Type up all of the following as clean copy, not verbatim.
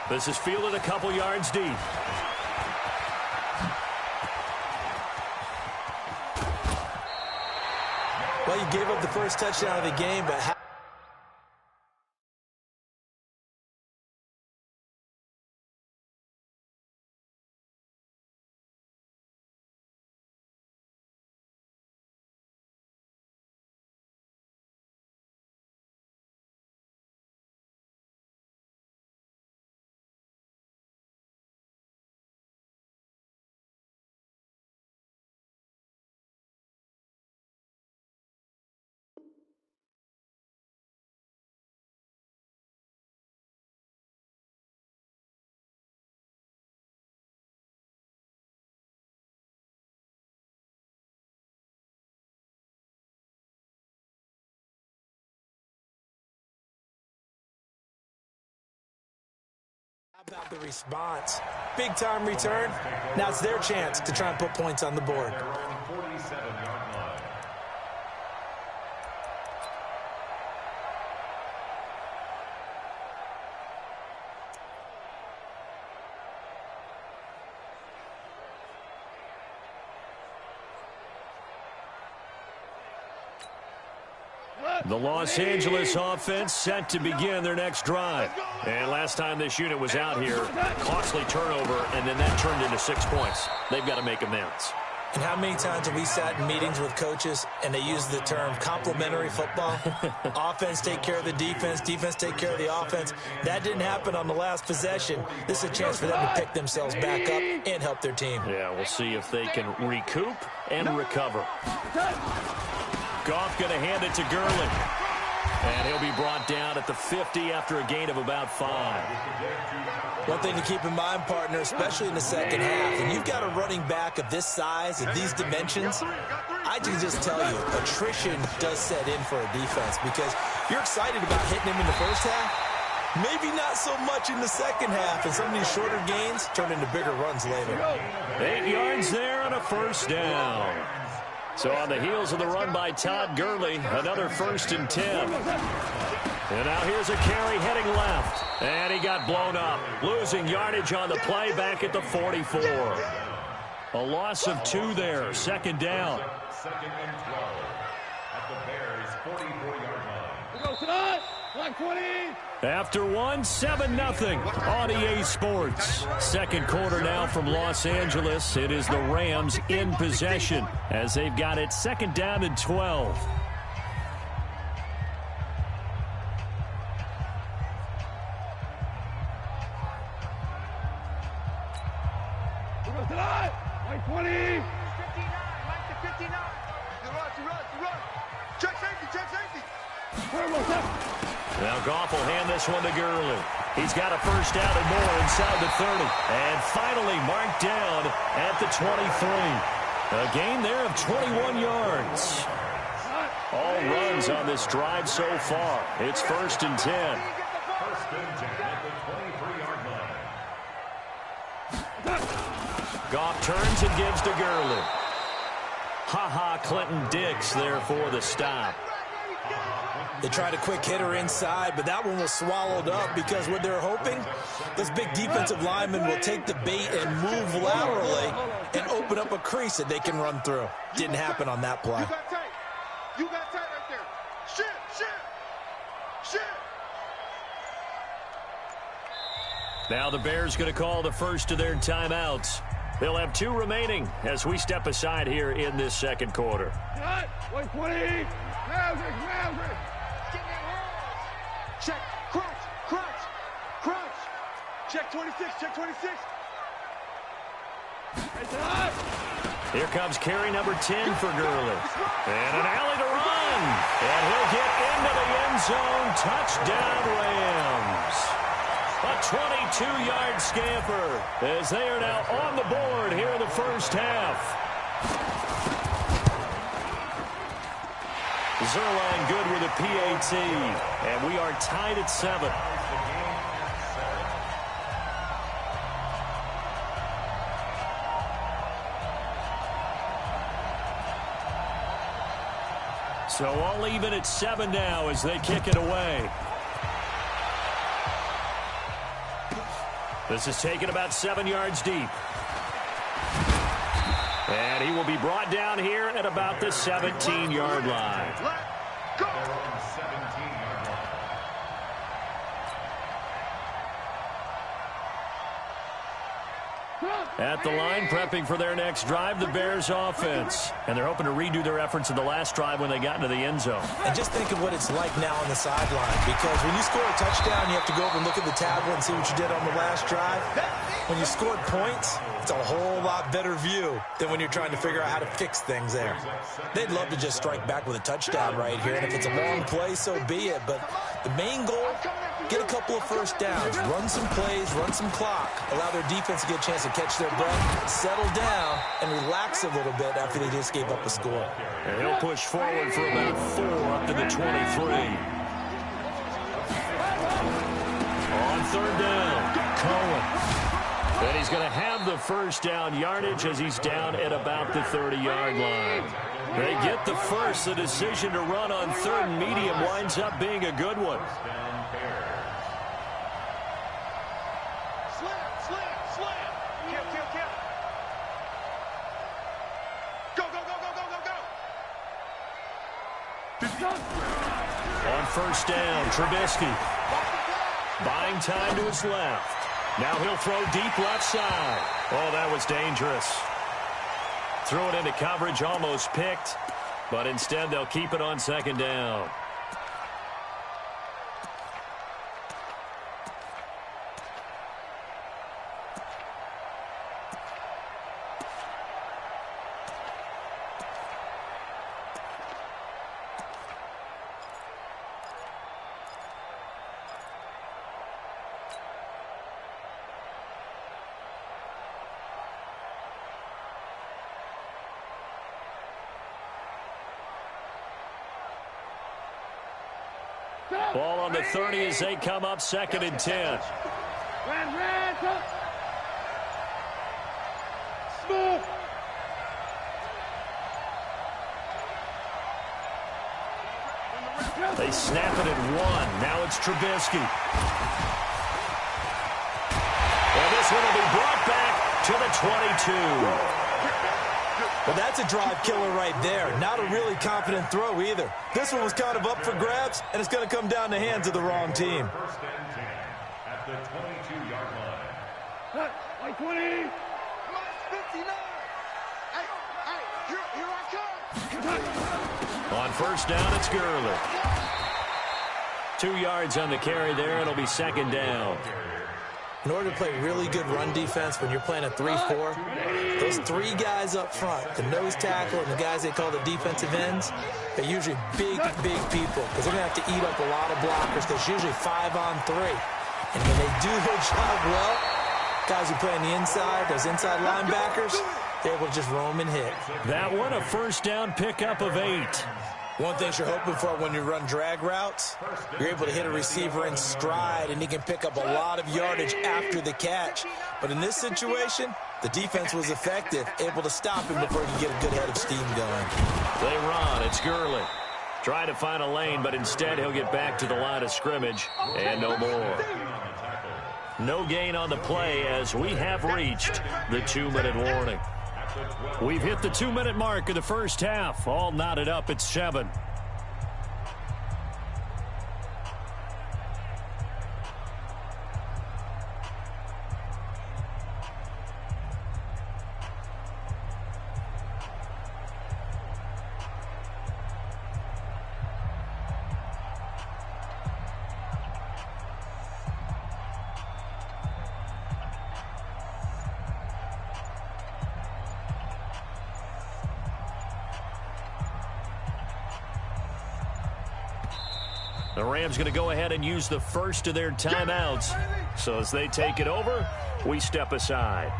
This is fielded a couple yards deep. Well, you gave up the first touchdown of the game, but how about the response? Big time return. Now it's their chance to try and put points on the board. The Los Angeles offense set to begin their next drive. And last time this unit was out here, costly turnover, and then that turned into 6 points. They've got to make amends. And how many times have we sat in meetings with coaches and they use the term complementary football? Offense take care of the defense, defense take care of the offense. That didn't happen on the last possession. This is a chance for them to pick themselves back up and help their team. Yeah, we'll see if they can recoup and recover. Goff going to hand it to Gurley. And he'll be brought down at the 50 after a gain of about 5. One thing to keep in mind, partner, especially in the second half, when you've got a running back of this size, of these dimensions, I can just tell you, attrition does set in for a defense because you're excited about hitting him in the first half. Maybe not so much in the second half, and some of these shorter gains turn into bigger runs later. 8 yards there on a first down. So on the heels of the run by Todd Gurley, another 1st and 10. And now here's a carry heading left. And he got blown up, losing yardage on the play back at the 44. A loss of 2 there, 2nd down. 2nd and 12 at the Bears' 44-yard line. We go tonight, 120. After 7-0 on EA Sports. Second quarter now from Los Angeles. It is the Rams in possession as they've got it 2nd down and 12. We go tonight, 120. 59, Mike to 59. You run. Check safety. Now Goff will hand this one to Gurley. He's got a first down and more inside the 30. And finally marked down at the 23. A gain there of 21 yards. All runs on this drive so far. It's 1st and 10. 1st and 10 at the 23-yard line. Goff turns and gives to Gurley. Clinton Dix there for the stop. They tried a quick hitter inside, but that one was swallowed up because what they're hoping, those big defensive linemen will take the bait and move laterally and open up a crease that they can run through. Didn't happen on that play. You got tight right there. Shit. Now the Bears going to call the first of their timeouts. They'll have 2 remaining as we step aside here in this second quarter. 120. Rousey. Check, crunch. Check 26. Here comes carry number 10 for Gurley. And an alley to run. And he'll get into the end zone. Touchdown, Rams. A 22-yard scamper as they are now on the board here in the first half. Zerline good with a PAT. And we are tied at 7. So all even at 7 now as they kick it away. This is taken about 7 yards deep. And he will be brought down here at about the 17-yard line. Go! 17-yard line. At the line, prepping for their next drive, the Bears offense. And they're hoping to redo their efforts in the last drive when they got into the end zone. And just think of what it's like now on the sideline, because when you score a touchdown, you have to go over and look at the tablet and see what you did on the last drive. When you scored points, it's a whole lot better view than when you're trying to figure out how to fix things there. They'd love to just strike back with a touchdown right here, and if it's a long play, so be it. But the main goal, get a couple of first downs, run some plays, run some clock, allow their defense to get a chance to catch their breath, settle down, and relax a little bit after they just gave up a score. And he'll push forward for about 4 up to the 23. On third down, Cohen. And he's going to have the first down yardage as he's down at about the 30-yard line. They get the first. The decision to run on third and medium winds up being a good one. On first down, Trubisky buying time to his left. Now he'll throw deep left side. Oh, that was dangerous. Threw it into coverage, almost picked, but instead they'll keep it on second down. Ball on the 30 as they come up second and 10. They snap it at 1. Now it's Trubisky. And this one will be brought back to the 22. Well, that's a drive killer right there. Not a really confident throw either. This one was kind of up for grabs, and it's going to come down the hands of the wrong team. First and 10 at the 22-yard line. Like 20. 59. Hey, here I come. On first down, it's Gurley. 2 yards on the carry there. It'll be second down. In order to play really good run defense when you're playing a 3-4, those 3 guys up front, the nose tackle and the guys they call the defensive ends, they're usually big people because they're going to have to eat up a lot of blockers because it's usually 5 on 3. And when they do their job well, guys who play on the inside, those inside linebackers, they're able to just roam and hit. That one, a first down pickup of 8. One thing you're hoping for when you run drag routes, you're able to hit a receiver in stride, and he can pick up a lot of yardage after the catch. But in this situation, the defense was effective, able to stop him before he could get a good head of steam going. They run. It's Gurley. Trying to find a lane, but instead he'll get back to the line of scrimmage, and no more. No gain on the play as we have reached the 2-minute warning. We've hit the 2-minute mark of the first half. All knotted up at 7. The Rams going to go ahead and use the first of their timeouts. So as they take it over, we step aside.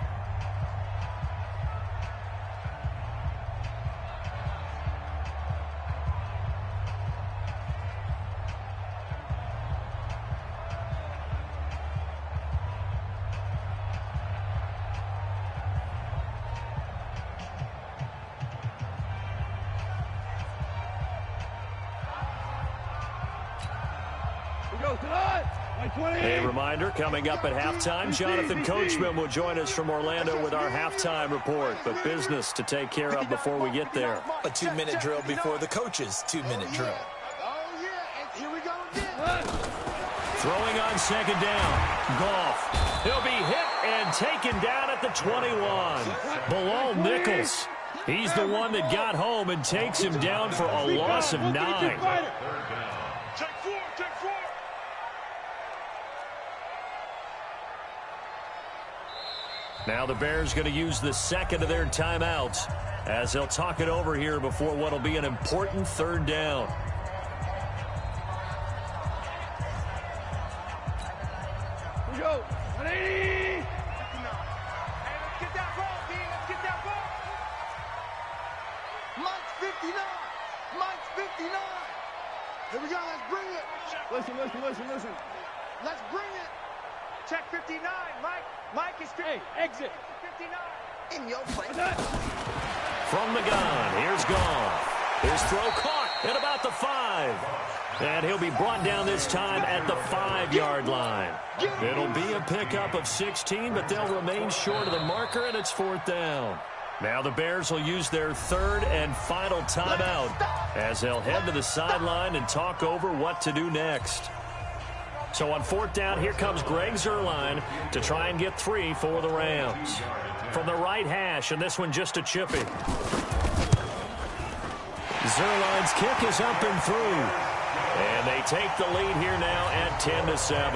Goes tonight. A reminder, coming up at halftime, Jonathan Coachman will join us from Orlando with our halftime report. But business to take care of before we get there. A 2-minute drill before the coach's 2-minute drill. Oh, yeah, and here we go again. Throwing on second down. Goff. He'll be hit and taken down at the 21. Bilal Nichols. He's the one that got home and takes him down for a loss of 9. Take 4, take 4. Now the Bears going to use the second of their timeouts as they'll talk it over here before what will be an important third down. Here we go. 180. Hey, let's get that ball, D. Let's get that ball. Mike's 59. Mike's 59. Here we go. Let's bring it. Listen. Let's bring it. Check 59. Mike is 50. Hey, exit. 59. In your place. From the gun, here's Goff. His throw caught at about the 5. And he'll be brought down this time at the 5-yard line. It'll be a pickup of 16, but they'll remain short of the marker, and it's 4th down. Now the Bears will use their third and final timeout as they'll head to the sideline and talk over what to do next. So on 4th down, here comes Greg Zuerlein to try and get 3 for the Rams. From the right hash, and this one just a chippy. Zuerlein's kick is up and through. And they take the lead here now at 10-7.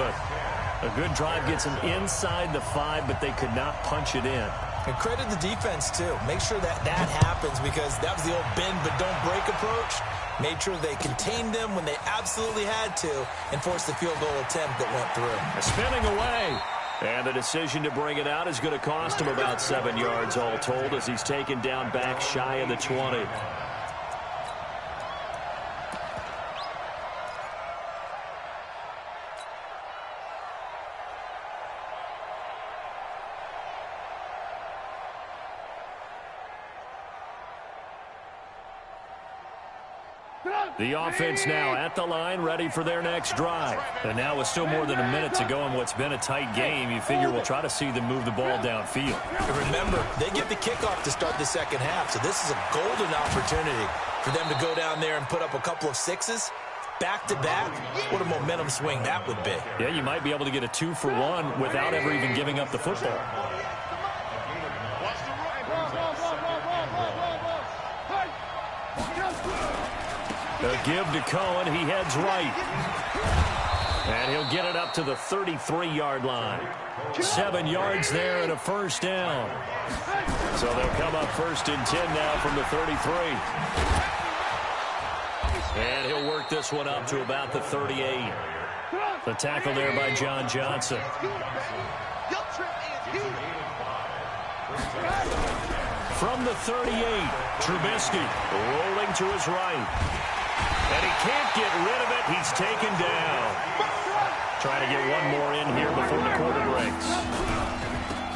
A good drive gets them inside the 5, but they could not punch it in. And credit the defense, too. Make sure that happens because that was the old bend but don't break approach. Made sure they contained them when they absolutely had to and forced the field goal attempt that went through. Spinning away. And the decision to bring it out is going to cost him about 7 yards all told as he's taken down back shy of the 20. The offense now at the line, ready for their next drive. And now with still more than a minute to go in what's been a tight game, you figure we'll try to see them move the ball downfield. And remember, they get the kickoff to start the second half, so this is a golden opportunity for them to go down there and put up a couple of 6s. Back-to-back, what a momentum swing that would be. Yeah, you might be able to get a 2-for-1 without ever even giving up the football. A give to Cohen. He heads right. And he'll get it up to the 33-yard line. 7 yards there and a 1st down. So they'll come up 1st and 10 now from the 33. And he'll work this one up to about the 38. The tackle there by John Johnson. From the 38, Trubisky rolling to his right. And he can't get rid of it. He's taken down. Trying to get one more in here before the quarter breaks.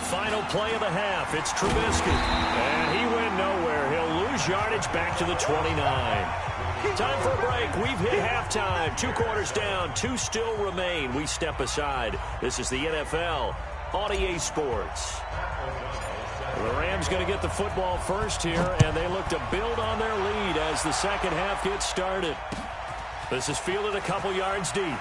Final play of the half. It's Trubisky. And he went nowhere. He'll lose yardage back to the 29. Time for a break. We've hit halftime. 2 quarters down. 2 still remain. We step aside. This is the NFL on EA Sports. The Rams going to get the football first here, and they look to build on their lead as the second half gets started. This is fielded a couple yards deep. And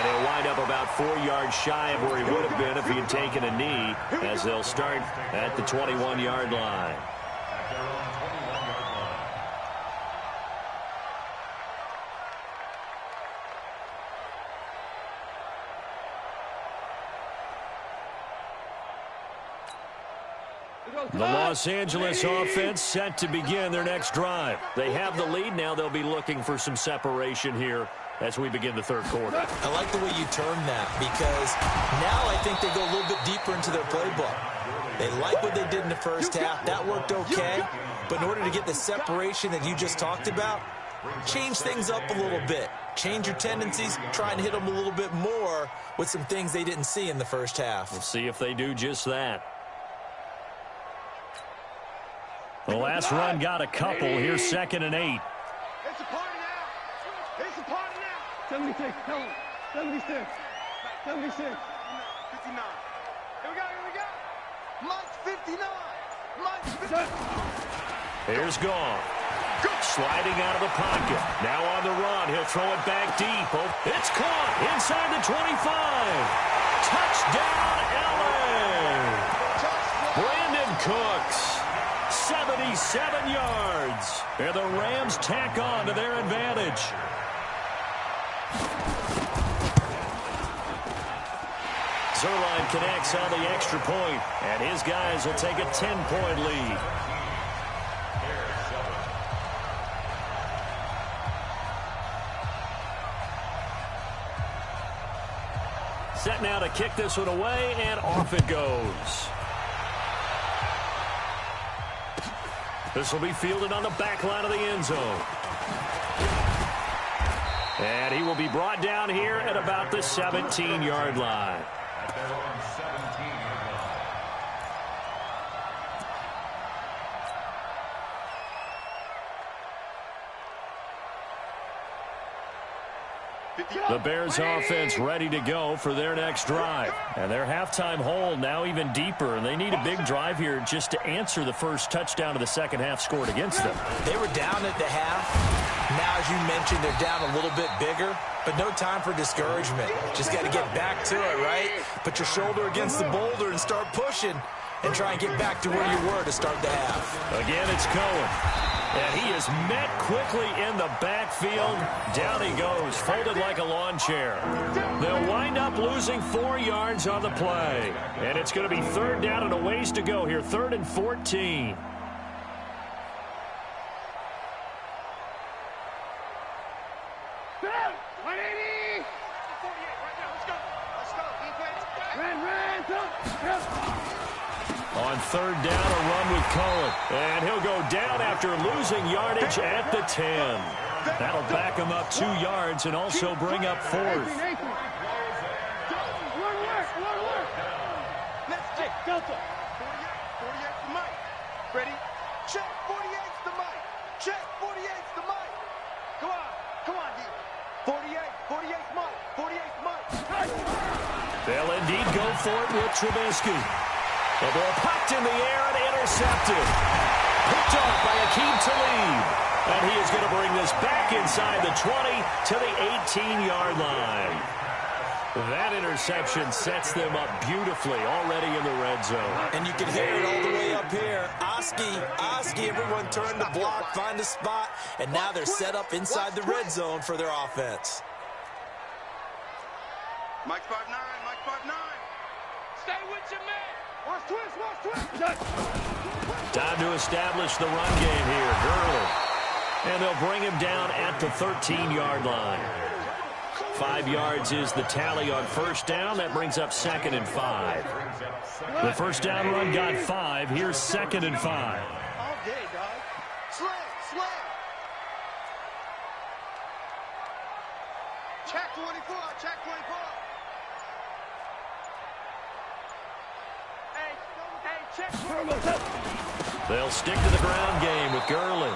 he'll wind up about 4 yards shy of where he would have been if he had taken a knee, as they'll start at the 21-yard line. The Los Angeles offense set to begin their next drive. They have the lead. Now they'll be looking for some separation here as we begin the third quarter. I like the way you term that because now I think they go a little bit deeper into their playbook. They like what they did in the first half. That worked okay. But in order to get the separation that you just talked about, change things up a little bit. Change your tendencies. Try and hit them a little bit more with some things they didn't see in the first half. We'll see if they do just that. The last run got a couple. Here's 2nd and 8. It's a party now. It's a party now. 76. Tell him. 76. 76. 59. Here we go. Mike's 59. Mike's 59. Here's Goff. Sliding out of the pocket. Now on the run. He'll throw it back deep. Oh, it's caught inside the 25. Touchdown, LA. Brandon Cooks. 77 yards. And the Rams tack on to their advantage. Zerline connects on the extra point, and his guys will take a 10-point lead. Set now to kick this one away, and off it goes. This will be fielded on the back line of the end zone. And he will be brought down here at about the 17-yard line. At their own 17-yard line. The Bears offense ready to go for their next drive. And their halftime hole now even deeper, and they need a big drive here just to answer the first touchdown of the second half scored against them. They were down at the half. Now, as you mentioned, they're down a little bit bigger, but no time for discouragement. Just got to get back to it, right? Put your shoulder against the boulder and start pushing and try and get back to where you were to start the half. Again, it's Cohen. And he is met quickly in the backfield. Down he goes, folded like a lawn chair. They'll wind up losing 4 yards on the play. And it's going to be third down and a ways to go here, 3rd and 14. On third down, a run with Cohen. And he'll go down after losing yardage at the 10. That'll back him up 2 yards and also bring up 4th. Let's check. Delta. 48 to Mike. Ready? Check. 48's to Mike. Check. 48's to Mike. Come on, D. 48's Mike. 48's Mike. They'll indeed go for it with Trubisky. The ball popped in the air and intercepted. Picked off by Akeem Talib. And he is going to bring this back inside the 20 to the 18-yard line. That interception sets them up beautifully already in the red zone. And you can hear it all the way up here. Oski, everyone turned the block, find a spot, and now they're set up inside the red zone for their offense. Mike 5'9", Mike 5'9". Stay with your man. Watch twist. Time to establish the run game here. Gurley. And they'll bring him down at the 13-yard line. 5 yards is the tally on first down. That brings up 2nd and 5. The first down run got 5. Here's 2nd and 5. All day, dog. Slam. Check 24. They'll stick to the ground game with Gurley.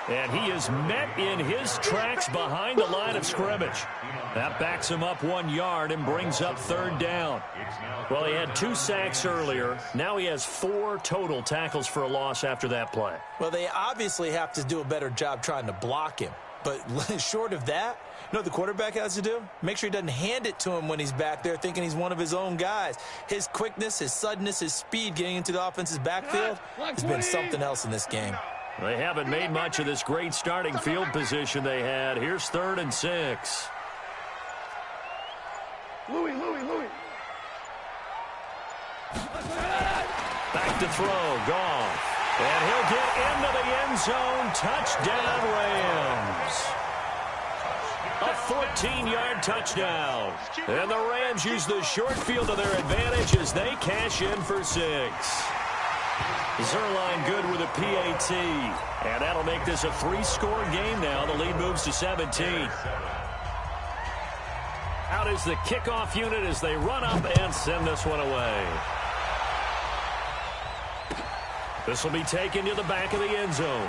And he is met in his tracks behind the line of scrimmage. That backs him up 1 yard and brings up third down. Well, he had 2 sacks earlier. Now he has 4 total tackles for a loss after that play. Well, they obviously have to do a better job trying to block him. But short of that, you know what the quarterback has to do? Make sure he doesn't hand it to him when he's back there thinking he's one of his own guys. His quickness, his suddenness, his speed getting into the offense's backfield has been something else in this game. They haven't made much of this great starting field position they had. Here's 3rd and 6. Louis. Back to throw, Goff. And he'll get into the end zone. Touchdown, Rams. A 14-yard touchdown. And the Rams use the short field to their advantage as they cash in for 6. Zerline good with a PAT. And that'll make this a 3-score game now. The lead moves to 17. Out is the kickoff unit as they run up and send this one away. This will be taken to the back of the end zone.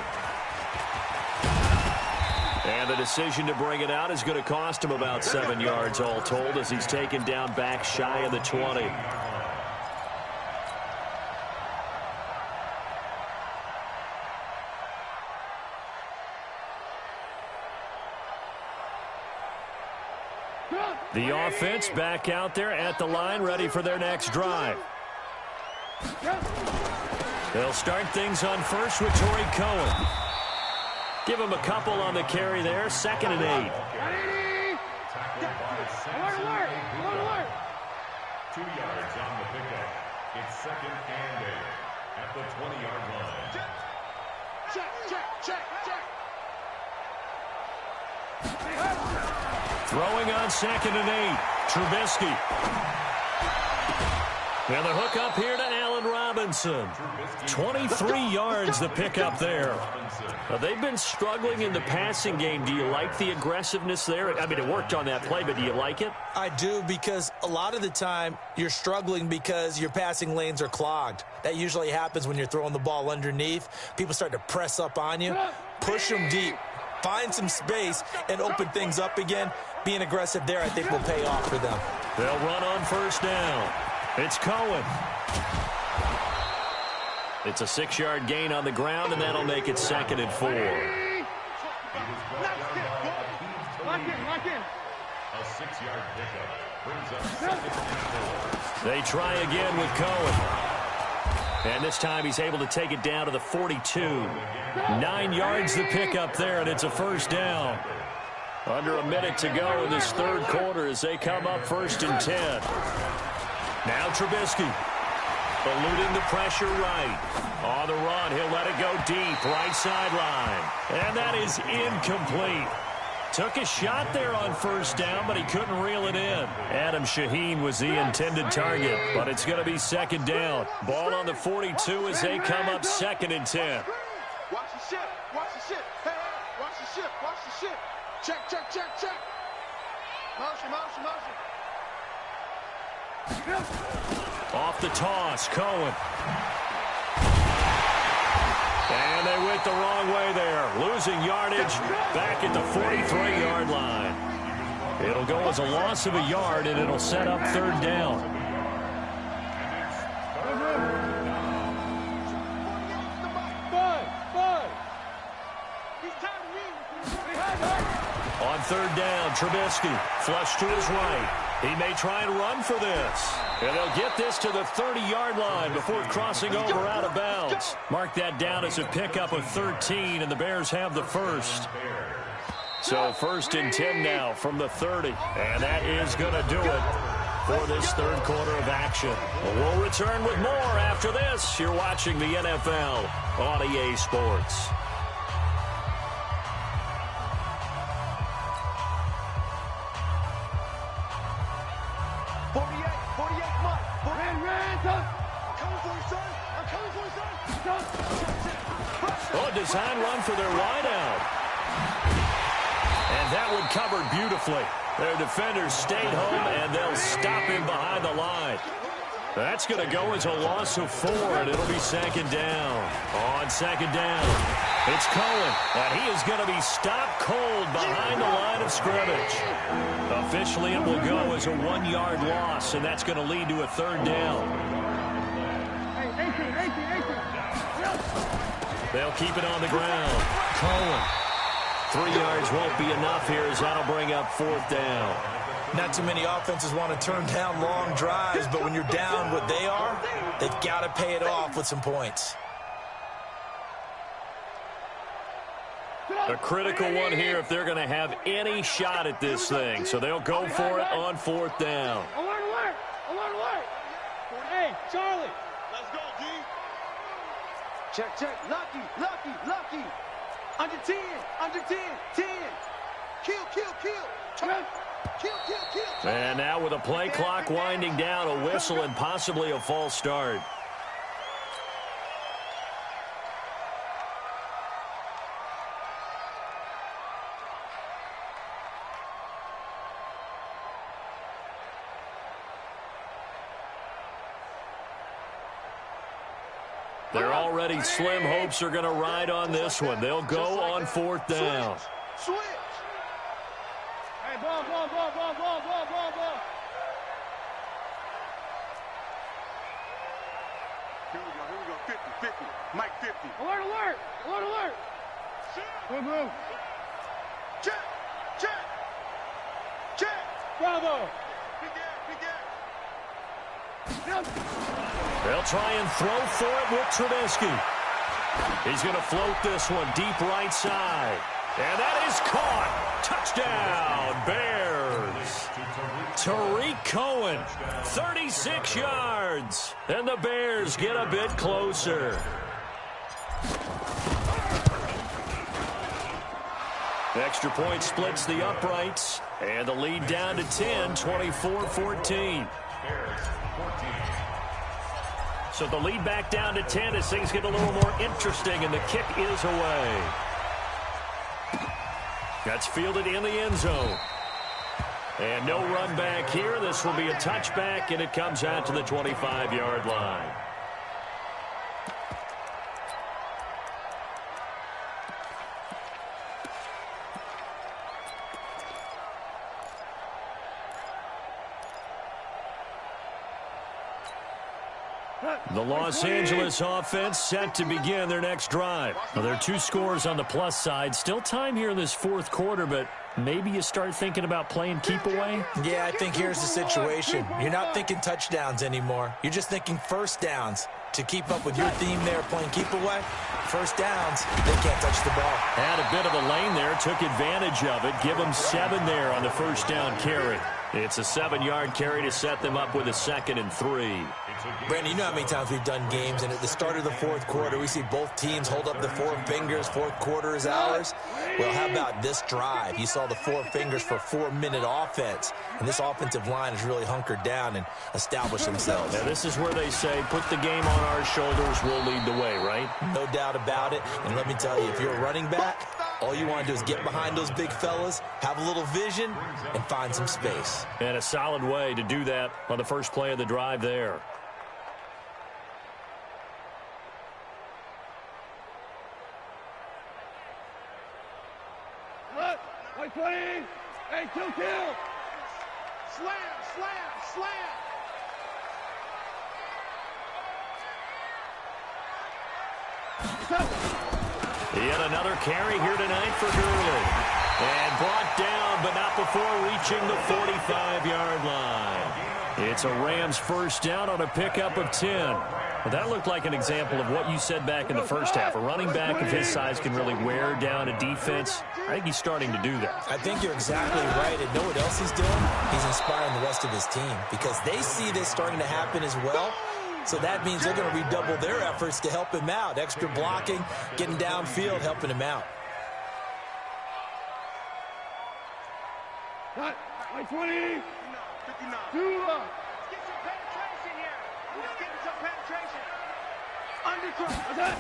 And the decision to bring it out is going to cost him about 7 yards all told as he's taken down back shy of the 20. The offense back out there at the line, ready for their next drive. They'll start things on first with Torrey Cohen. Give him a couple on the carry there, 2nd and 8. Tackled by Samson Aguilar. 2 yards on the pickup. It's 2nd and 8 at the 20-yard line. Check. Throwing on 2nd and 8. Trubisky. And the hook up here to Allen Robinson. 23 yards the pickup there. Now, they've been struggling in the passing game. Do you like the aggressiveness there? I mean, it worked on that play, but do you like it? I do, because a lot of the time you're struggling because your passing lanes are clogged. That usually happens when you're throwing the ball underneath. People start to press up on you. Push them deep. Find some space and open things up again. Being aggressive there, I think, will pay off for them. They'll run on first down. It's Cohen. It's a 6-yard gain on the ground, and that'll make it 2nd and 4. Lock in. A 6-yard pickup brings up 2nd and 4. They try again with Cohen. And this time he's able to take it down to the 42. 9 yards the pickup there, and it's a first down. Under a minute to go in this third quarter as they come up 1st and 10. Now Trubisky. Eluding the pressure right. On the run, he'll let it go deep, right sideline. And that is incomplete. Took a shot there on first down, but he couldn't reel it in. Adam Shaheen was the intended target, but it's going to be 2nd down. Ball on the 42 as they come up 2nd and 10. Watch the ship. Hey, watch the ship. Check. Motion. Off the toss, Cohen. And they went the wrong way there. Losing yardage back at the 43-yard line. It'll go as a loss of a yard, and it'll set up 3rd down. On 3rd down, Trubisky. Flush to his right. He may try and run for this. And they'll get this to the 30-yard line before crossing over out of bounds. Mark that down as a pickup of 13, and the Bears have the first. So 1st and 10 now from the 30. And that is going to do it for this third quarter of action. We'll return with more after this. You're watching the NFL on EA Sports. Design run for their wideout. And that one covered beautifully. Their defenders stayed home, and they'll stop him behind the line. That's going to go as a loss of 4, and it'll be 2nd down. On 2nd down, it's Cohen, and he is going to be stopped cold behind the line of scrimmage. Officially, it will go as a 1-yard loss, and that's going to lead to a 3rd down. They'll keep it on the ground. Cohen. 3 yards won't be enough here as that'll bring up 4th down. Not too many offenses want to turn down long drives, but when you're down what they are, they've got to pay it off with some points. A critical one here if they're going to have any shot at this thing. So they'll go for it on 4th down. Alert! Hey, Charlie. Let's go, D. Check. Lucky. Under 10. 10. Kill. And now with a play clock winding down, a whistle and possibly a false start. They're already slim hopes are going to ride on this one. They'll go on 4th down. Switch. Here we go. 50, 50. Mike 50. Alert, alert! Alert, alert! Move. Check, check, check. Bravo! Big air. They'll try and throw for it with Trubisky. He's going to float this one deep right side. And that is caught. Touchdown, Bears. Tariq Cohen, 36 yards. And the Bears get a bit closer. Extra point splits the uprights. And the lead down to 10, 24-14. So the lead back down to 10 as things get a little more interesting, and the kick is away. That's fielded in the end zone. And no run back here. This will be a touchback, and it comes out to the 25-yard line. The Los Angeles offense set to begin their next drive. Well, there are 2 scores on the plus side. Still time here in this fourth quarter, but maybe you start thinking about playing keep away? Yeah, I think here's the situation. You're not thinking touchdowns anymore. You're just thinking first downs. To keep up with your theme there, playing keep away, first downs, they can't touch the ball. Had a bit of a lane there, took advantage of it. Give them 7 there on the first down carry. It's a 7-yard carry to set them up with a 2nd and 3. Brandon, you know how many times we've done games, and at the start of the fourth quarter, we see both teams hold up the 4 fingers, fourth quarter is ours. Well, how about this drive? You saw the 4 fingers for 4-minute offense, and this offensive line has really hunkered down and established themselves. Now, this is where they say, put the game on our shoulders, we'll lead the way, right? No doubt about it, and let me tell you, if you're a running back, all you want to do is get behind those big fellas, have a little vision, and find some space. And a solid way to do that on the first play of the drive there. Like 20! Hey, kill! Slam. Yet another carry here tonight for Gurley. And brought down, but not before reaching the 45-yard line. It's a Rams first down on a pickup of 10. Well, that looked like an example of what you said back in the first half. A running back of his size can really wear down a defense. I think he's starting to do that. I think you're exactly right. And know what else he's doing? He's inspiring the rest of his team because they see this starting to happen as well. So that means they're going to redouble their efforts to help him out. Extra blocking, getting downfield, helping him out. Like 20! 59. 2 up! Get some penetration here. Let's get some penetration. Undercut.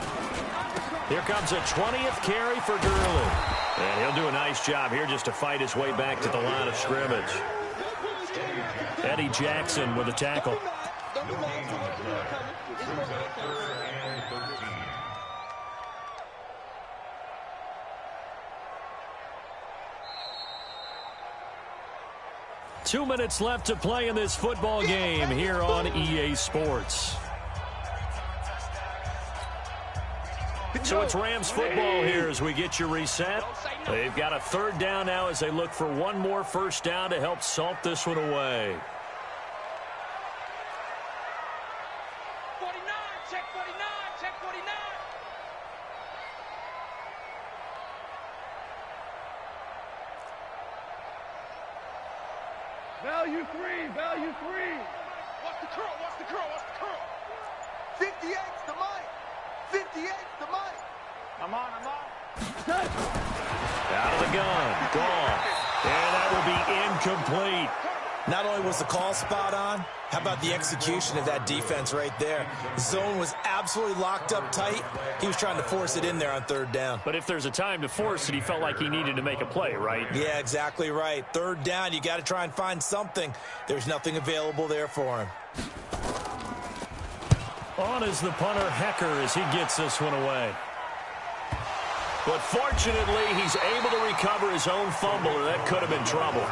Here comes a 20th carry for Gurley. And he'll do a nice job here just to fight his way back to the line of scrimmage. Eddie Jackson with a tackle. 2 minutes left to play in this football game here on EA Sports. So it's Rams football here as we get you reset. They've got a 3rd down now as they look for one more first down to help salt this one away. 49, check 49, check 49. Value 3! Value 3! Watch the curl, watch the curl, watch the curl. 58's the mic. 58's the mic. I'm on. Out of the gun. Gone. And that will be incomplete. Not only was the call spot on, how about the execution of that defense right there? Zone was absolutely locked up tight. He was trying to force it in there on 3rd down. But if there's a time to force it, he felt like he needed to make a play, right? Yeah, exactly right. 3rd down, you got to try and find something. There's nothing available there for him. On is the punter, Hecker, as he gets this one away. But fortunately, he's able to recover his own fumble, or that could have been trouble.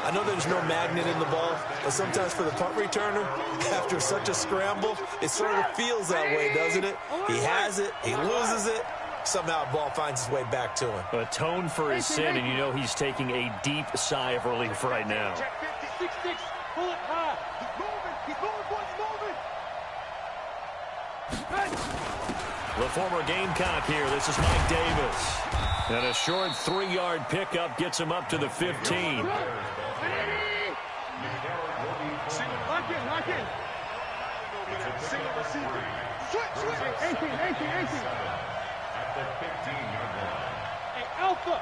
I know there's no magnet in the ball, but sometimes for the punt returner, after such a scramble, it sort of feels that way, doesn't it? He has it, he loses it, somehow the ball finds its way back to him. Atone for his sin, and you know he's taking a deep sigh of relief right now. Check 50, 6, pull it high. He's moving, boys, moving. The former Gamecock here. This is Mike Davis. And a short 3-yard pickup gets him up to the 15. Lock in. Single receiver. Switch. 18. At the 15-yard line. Hey, Alpha.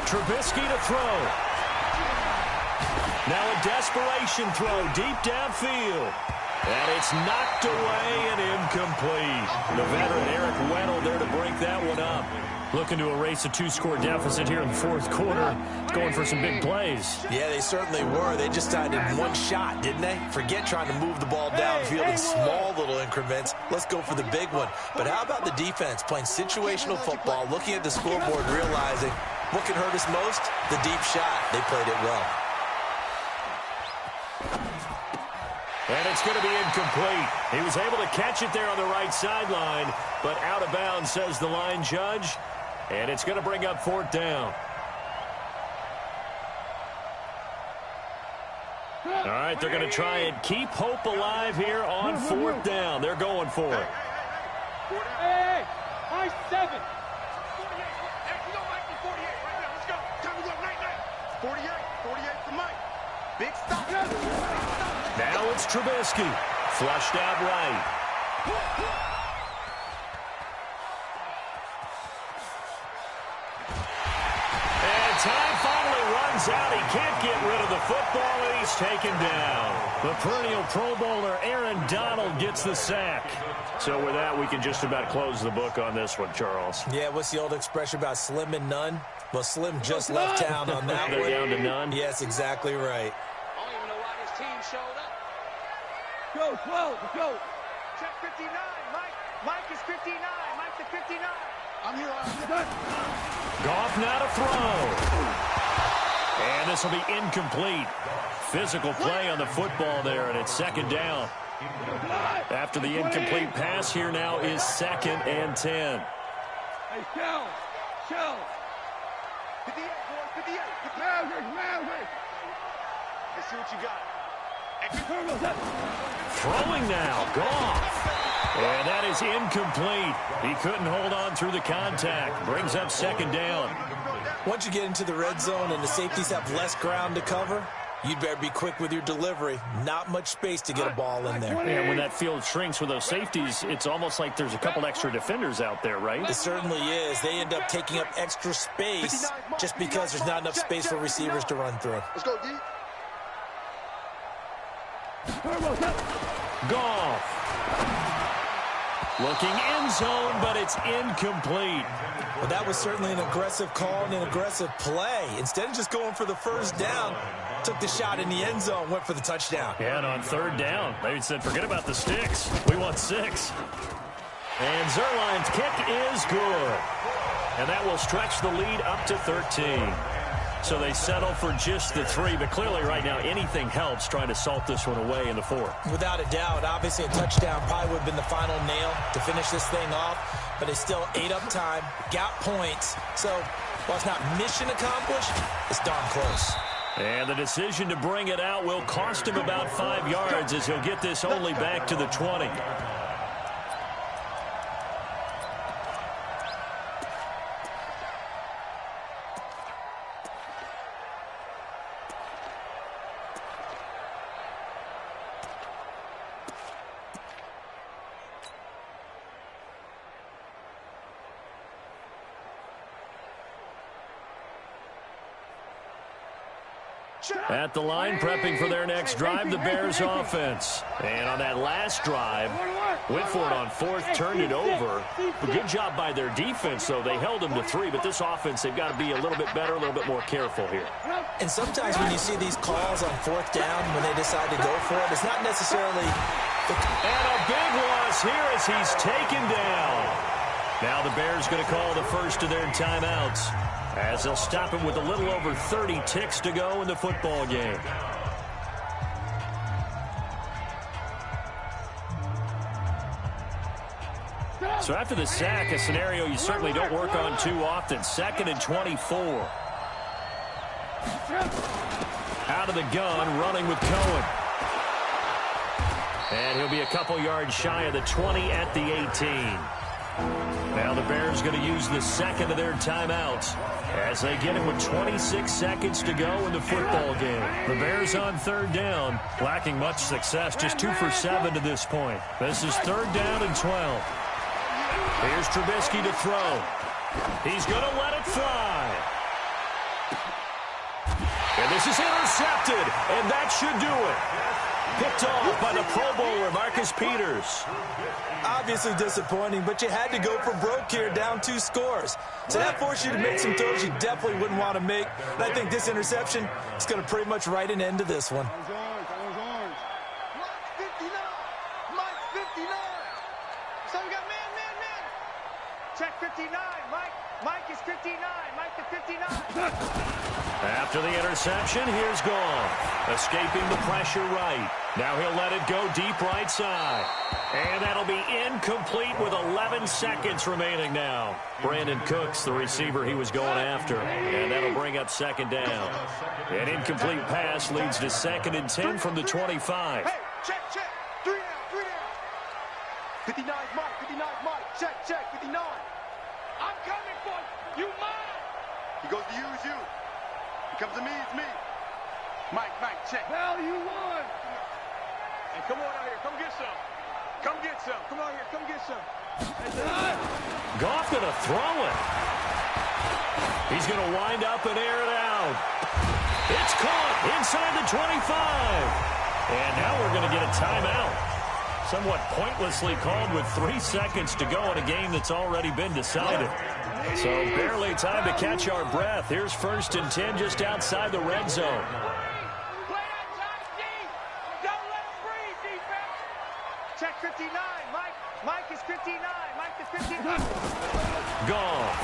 Trubisky to throw. Now a desperation throw deep downfield. And it's knocked away and incomplete. The veteran Eric Weddle there to break that one up. Looking to erase a 2-score deficit here in the fourth quarter. Going for some big plays. Yeah, they certainly were. They just died in one shot, didn't they? Forget trying to move the ball downfield in small little increments. Let's go for the big one. But how about the defense playing situational football, looking at the scoreboard, realizing what can hurt us most? The deep shot. They played it well. And it's going to be incomplete. He was able to catch it there on the right sideline, but out of bounds, says the line judge. And it's going to bring up 4th down. All right, they're going to try and keep hope alive here on 4th down. They're going for it. Hey, 7. 48. Hey, we don't like the 48 right now. Let's go. Time to go. Night. 48 to Mike. Big stop. Now it's Trubisky. Flushed out right. And time finally runs out. He can't get rid of the football, and he's taken down. The perennial Pro Bowler Aaron Donald gets the sack. So with that, we can just about close the book on this one, Charles. Yeah, what's the old expression about slim and none? Well, Slim just left town on that one. They're down to none? Yes, exactly right. I don't even know why this team showed up. Go, 12, go. Check 59, Mike. Mike is 59. Mike's at 59. I'm here. Goff now to throw. And this will be incomplete. Physical play on the football there, and it's 2nd down. After the incomplete pass, here now is 2nd and 10. Hey, Shell. 58, boys, 58. Maverick. Let's see what you got. Throwing now, Goff. And that is incomplete. He couldn't hold on through the contact. Brings up 2nd down. Once you get into the red zone and the safeties have less ground to cover, you'd better be quick with your delivery. Not much space to get a ball in there. And when that field shrinks with those safeties, it's almost like there's a couple extra defenders out there, right? It certainly is. They end up taking up extra space just because there's not enough space for receivers to run through. Let's go, D. Goff. Looking end zone, but it's incomplete. Well, that was certainly an aggressive call and an aggressive play. Instead of just going for the 1st down, took the shot in the end zone, went for the touchdown. Yeah, and on 3rd down, they said, forget about the sticks. We want 6. And Zerline's kick is good. And that will stretch the lead up to 13. So they settle for just the 3, but clearly right now anything helps trying to salt this one away in the 4th. Without a doubt, obviously a touchdown probably would have been the final nail to finish this thing off, but it's still ate up time, got points. So while it's not mission accomplished, it's darn close. And the decision to bring it out will cost him about 5 yards as he'll get this only back to the 20. At the line, prepping for their next drive, the Bears offense. And on that last drive, went for it on 4th, turned it over. A good job by their defense, though. They held them to 3, but this offense, they've got to be a little bit better, a little bit more careful here. And sometimes when you see these calls on 4th down, when they decide to go for it, it's not necessarily... And a big loss here as he's taken down. Now the Bears going to call the first of their timeouts as they'll stop him with a little over 30 ticks to go in the football game. So after the sack, a scenario you certainly don't work on too often. 2nd and 24. Out of the gun, running with Cohen. And he'll be a couple yards shy of the 20 at the 18. Now the Bears going to use the second of their timeouts as they get it with 26 seconds to go in the football game. The Bears on 3rd down, lacking much success, just 2 for 7 to this point. This is 3rd down and 12. Here's Trubisky to throw. He's going to let it fly. And this is intercepted, and that should do it. Picked off by the Pro Bowler, Marcus Peters. Obviously disappointing, but you had to go for broke here, down 2 scores. So that forced you to make some throws you definitely wouldn't want to make. And I think this interception is going to pretty much write an end to this one. Mike 59. Mike 59. So we got man. Check 59. Mike is 59. Mike to 59. After the interception, here's Gone. Escaping the pressure right. Now he'll let it go deep right side. And that'll be incomplete with 11 seconds remaining now. Brandon Cooks, the receiver he was going after. And that'll bring up 2nd down. An incomplete pass leads to 2nd and 10 from the 25. Hey, check. 3 down. 59's Mike. 59's Mike. Check. 59. I'm coming for you. You mine. He goes to you, it's you. He comes to me, it's me. Mike, check. Hell, you won. And come on out here. Come get some. Come on here. Come get some. Goff going to throw it. He's going to wind up and air it out. It's caught inside the 25. And now we're going to get a timeout. Somewhat pointlessly called with 3 seconds to go in a game that's already been decided. So barely time to catch our breath. Here's 1st and 10 just outside the red zone. Don't let him breathe, defense. Check 59. Mike is 59. Mike to 59. Gone.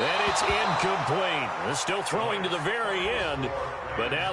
And it's incomplete. Still throwing to the very end. But now